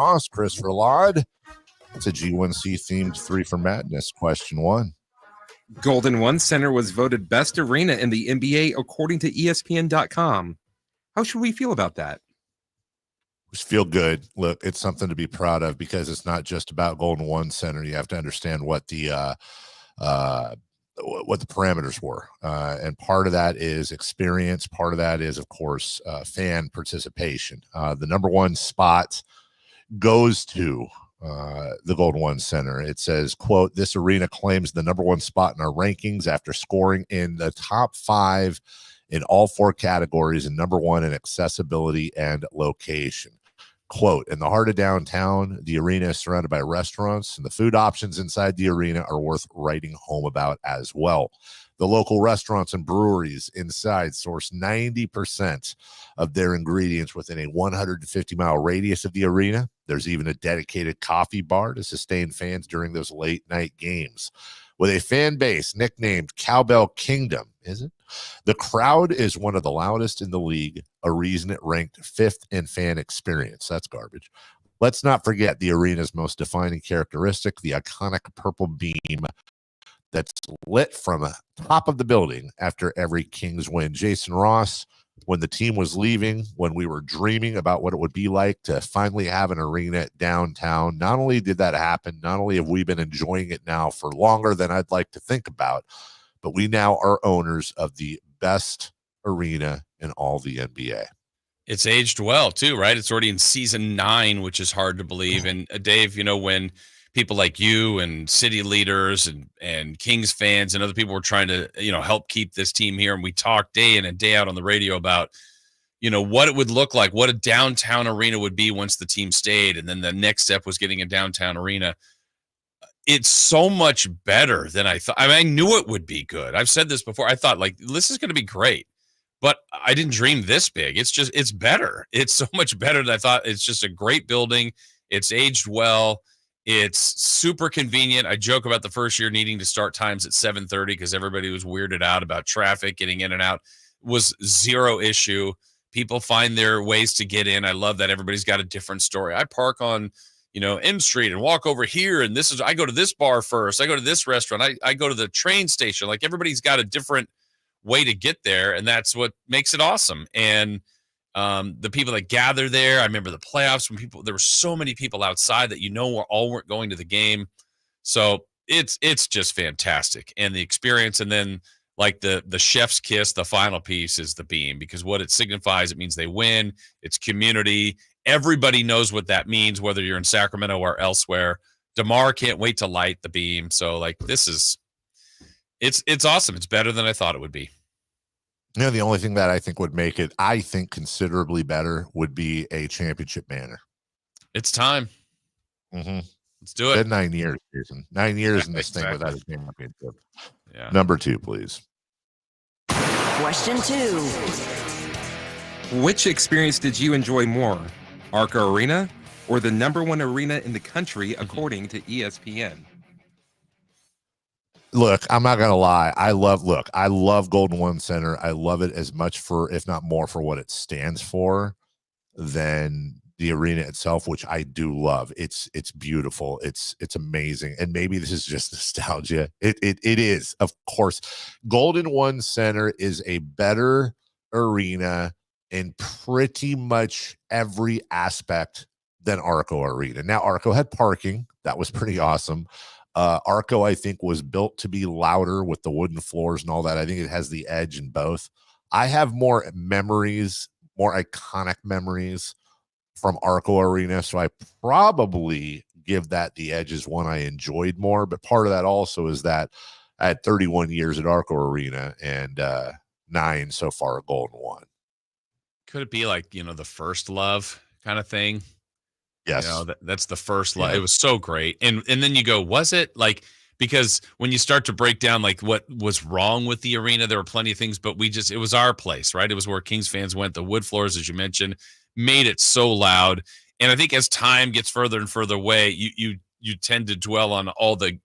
Ross, Christopher Laud. It's a G1C themed 3 for Madness. Question 1. Golden One Center was voted best arena in the NBA according to ESPN.com. How should we feel about that? Just feel good. Look, it's something to be proud of because it's not just about Golden One Center. You have to understand what the parameters were, and part of that is experience. Part of that is, of course, fan participation. The number one spot goes to the Golden One Center. It says, quote, "This arena claims the number one spot in our rankings after scoring in the top 5 in all 4 categories and number 1 in accessibility and location." Quote, "In the heart of downtown, the arena is surrounded by restaurants, and the food options inside the arena are worth writing home about as well. The local restaurants and breweries inside source 90% of their ingredients within a 150-mile radius of the arena. There's even a dedicated coffee bar to sustain fans during those late-night games. With a fan base nicknamed Cowbell Kingdom, is it? The crowd is one of the loudest in the league, a reason it ranked 5th in fan experience." That's garbage. "Let's not forget the arena's most defining characteristic, the iconic purple beam that's lit from the top of the building after every Kings win." Jason Ross, when the team was leaving, when we were dreaming about what it would be like to finally have an arena downtown, not only did that happen, not only have we been enjoying it now for longer than I'd like to think about, but we now are owners of the best arena in all the NBA. It's aged well, too, right? It's already in season 9, which is hard to believe. And Dave, when people like you and city leaders and Kings fans and other people were trying to, help keep this team here, and we talked day in and day out on the radio about, what it would look like, what a downtown arena would be once the team stayed. And then the next step was getting a downtown arena. It's so much better than I thought. I mean, I knew it would be good. I've said this before. I thought, this is going to be great. But I didn't dream this big. It's better. It's so much better than I thought. It's just a great building. It's aged well. It's super convenient. I joke about the first year needing to start times at 7:30 because everybody was weirded out about traffic. Getting in and out was zero issue. People find their ways to get in. I love that everybody's got a different story. I park on M Street and walk over here. And I go to this bar first. I go to this restaurant. I go to the train station. Like, everybody's got a different way to get there. And that's what makes it awesome. And the people that gather there, I remember the playoffs when there were so many people outside that, weren't going to the game. So it's just fantastic. And the experience. And then like the chef's kiss, the final piece is the beam, because what it signifies, it means they win. It's community. Everybody knows what that means, whether you're in Sacramento or elsewhere. DeMar can't wait to light the beam. So it's awesome. It's better than I thought it would be. The only thing that I think would make it, considerably better would be a championship banner. It's time. Mm-hmm. Let's do it. It's been 9 years, Jason. 9 years in this thing without a championship. Yeah. Number 2, please. Question 2. Which experience did you enjoy more? Arco Arena or the number 1 arena in the country according to ESPN? Look, I'm not going to lie. I love Golden One Center. I love it as much for, if not more, for what it stands for than the arena itself, which I do love. It's beautiful. It's amazing. And maybe this is just nostalgia. It is, of course. Golden One Center is a better arena in pretty much every aspect than Arco Arena. Now, Arco had parking. That was pretty awesome. Arco, I think, was built to be louder with the wooden floors and all that. I think it has the edge in both. I have more memories, more iconic memories from Arco Arena, so I probably give that the edge as one I enjoyed more. But part of that also is that I had 31 years at Arco Arena and 9 so far at Golden One. Could it be like, the first love kind of thing? Yes. That's the first love. Yeah. It was so great. And then you go, was it? Like, because when you start to break down like what was wrong with the arena, there were plenty of things, but it was our place, right? It was where Kings fans went. The wood floors, as you mentioned, made it so loud. And I think as time gets further and further away, you tend to dwell on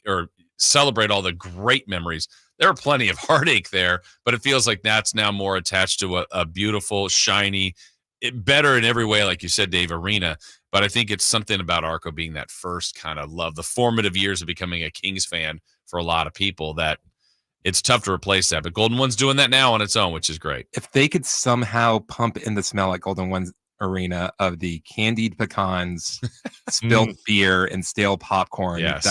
or celebrate all the great memories. There are plenty of heartache there, but it feels like that's now more attached to a beautiful, shiny, better in every way, like you said, Dave, arena. But I think it's something about Arco being that first kind of love, the formative years of becoming a Kings fan for a lot of people, that it's tough to replace that. But Golden One's doing that now on its own, which is great. If they could somehow pump in the smell at Golden One's Arena of the candied pecans, spilled beer, and stale popcorn, Yes.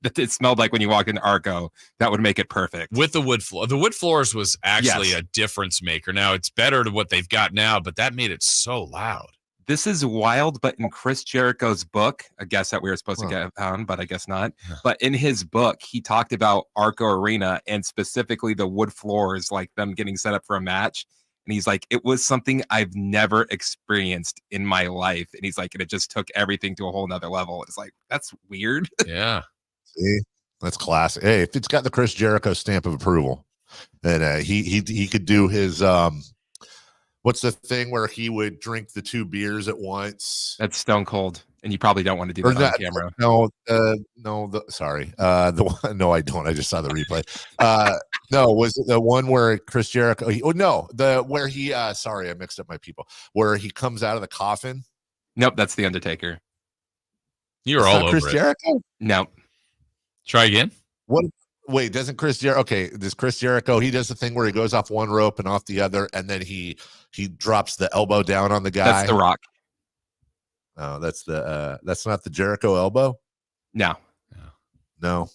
that it smelled like when you walked into Arco, that would make it perfect. With the wood floor. The wood floors was actually Yes. a difference maker. Now it's better to what they've got now, but that made it so loud. This is wild, but in Chris Jericho's book, I guess that we were supposed to get on, but I guess not. But in his book, he talked about Arco Arena and specifically the wood floors, like them getting set up for a match. And he's like, it was something I've never experienced in my life. And he's like, and it just took everything to a whole nother level. It's like, that's weird. Yeah. See, that's classic. Hey, if it's got the Chris Jericho stamp of approval, then he could do his what's the thing where he would drink the 2 beers at once? That's stone cold. And you probably don't want to do that on camera. Sorry. The one, no, I don't. I just saw the replay. No, was it the one where Chris Jericho? Where he sorry, I mixed up my people. Where he comes out of the coffin. Nope, that's the Undertaker. You're all over Chris it. Jericho? No. Try again. What? Wait, doesn't Chris Jericho? Okay, does Chris Jericho? He does the thing where he goes off one rope and off the other, and then he drops the elbow down on the guy. That's The Rock. Oh, that's not the Jericho elbow. No. I'm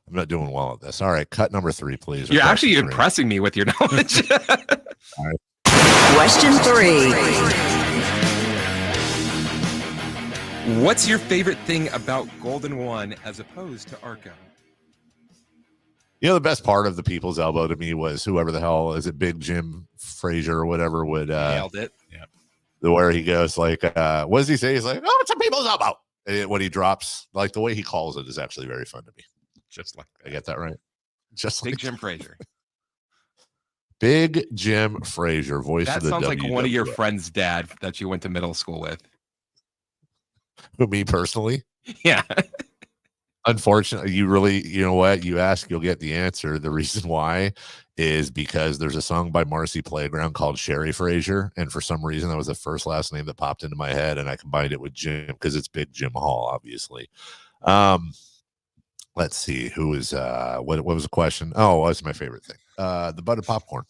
not doing well at this. All right, cut number 3, please. You're actually impressing me with your knowledge. All right. Question 3. What's your favorite thing about Golden One as opposed to Arco? You know, the best part of the people's elbow to me was whoever the hell is it, Big Jim Frazier or whatever would Nailed it. Yeah. Where he goes like, what does he say? He's like, oh, it's a people's elbow. And when he drops, like the way he calls it is actually very fun to me. Just like that. I get that right. Just Big like Jim Frazier. Big Jim Frazier, voice That of the sounds like one of your WWF. friend's dad that you went to middle school with. Me personally. Yeah. Unfortunately, you know what? You ask, you'll get the answer. The reason why is because there's a song by Marcy Playground called Sherry Frazier. And for some reason, that was the first last name that popped into my head. And I combined it with Jim because it's Big Jim Hall, obviously. Let's see. Who is, what was the question? Oh, what's my favorite thing? The buttered popcorn.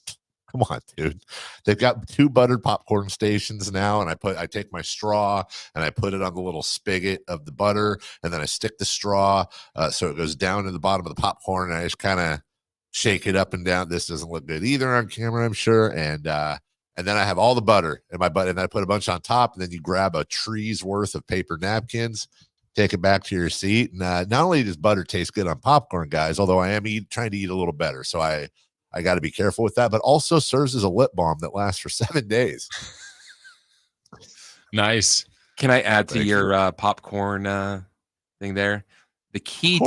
Come on, dude. They've got 2 buttered popcorn stations now, and I take my straw and I put it on the little spigot of the butter, and then I stick the straw so it goes down to the bottom of the popcorn, and I just kind of shake it up and down. This doesn't look good either on camera, I'm sure. And then I have all the butter in my butter, and I put a bunch on top, and then you grab a tree's worth of paper napkins, take it back to your seat. And not only does butter taste good on popcorn, guys, although I am trying to eat a little better, so I got to be careful with that, but also serves as a lip balm that lasts for 7 days. Nice. Can I add to Thank your popcorn thing there? The key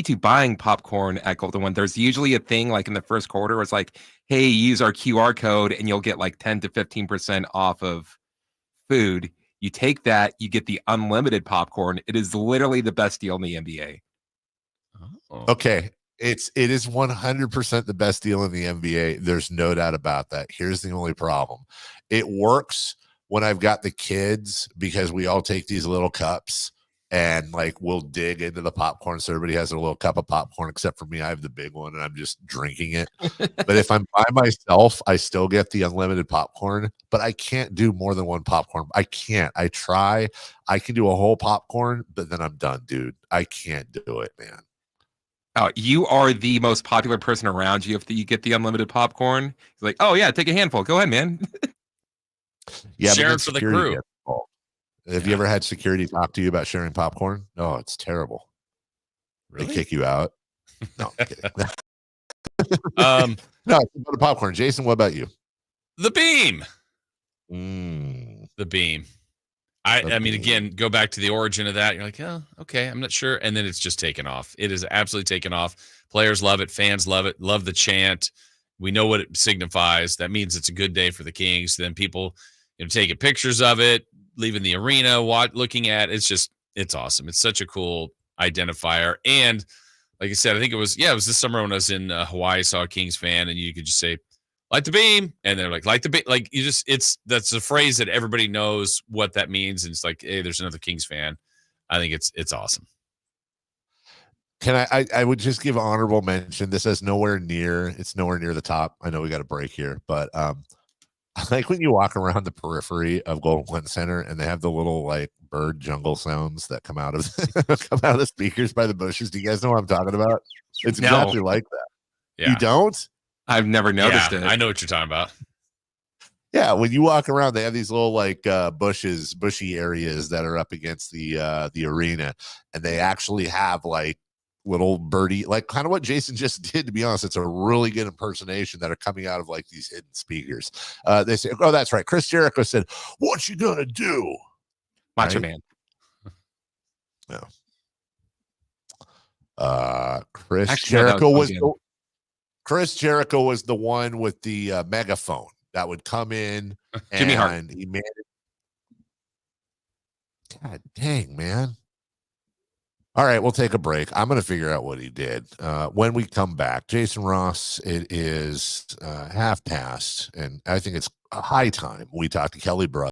to buying popcorn at Golden One, there's usually a thing like in the first quarter where it's like, hey, use our QR code and you'll get like 10 to 15% off of food. You take that, you get the unlimited popcorn. It is literally the best deal in the NBA. Oh. Okay. It is 100% the best deal in the NBA. There's no doubt about that. Here's the only problem. It works when I've got the kids because we all take these little cups and like we'll dig into the popcorn. So everybody has a little cup of popcorn, except for me. I have the big one and I'm just drinking it. But if I'm by myself, I still get the unlimited popcorn, but I can't do more than 1 popcorn. I can't. I try. I can do a whole popcorn, but then I'm done, dude. I can't do it, man. Oh, you are the most popular person around you if you get the unlimited popcorn. He's like, oh yeah, take a handful. Go ahead, man. Yeah, Share but it for the security crew. gets involved. Have you ever had security talk to you about sharing popcorn? No, it's terrible. Really? They kick you out. No, I'm kidding. No, it's about the popcorn. Jason, what about you? The beam. The The beam. I mean, beam. again, go back to the origin of that. You're like, oh, okay, I'm not sure. And then it's just taken off. It is absolutely taken off. Players love it. Fans love it. Love the chant. We know what it signifies. That means it's a good day for the Kings. Then people, taking pictures of it, leaving the arena, looking at it. It's awesome. It's such a cool identifier. And like I said, I think it was this summer when I was in Hawaii, saw a Kings fan, and you could just say, light the beam, and they're like light the beam. Like that's a phrase that everybody knows what that means, and it's like, hey, there's another Kings fan. I think it's awesome. Can I would just give honorable mention. This is nowhere near the top. I know we got a break here, but I like when you walk around the periphery of Golden One Center and they have the little like bird jungle sounds that come out of the speakers by the bushes. Do you guys know what I'm talking about? It's exactly like that. Yeah. You don't? I've never noticed it. I know what you're talking about. Yeah, when you walk around, they have these little like bushy areas that are up against the arena, and they actually have like little birdie, like kind of what Jason just did. To be honest, it's a really good impersonation that are coming out of like these hidden speakers. They say, "Oh, that's right." Chris Jericho said, "What you gonna do?" Macho Right? Man. No. Chris Actually, no, that Jericho was was the one with the megaphone that would come in. Jimmy Hart. And he made it. God dang, man. All right, we'll take a break. I'm going to figure out what he did. When we come back, Jason Ross, it is half past, and I think it's a high time we talk to Kelly Brook.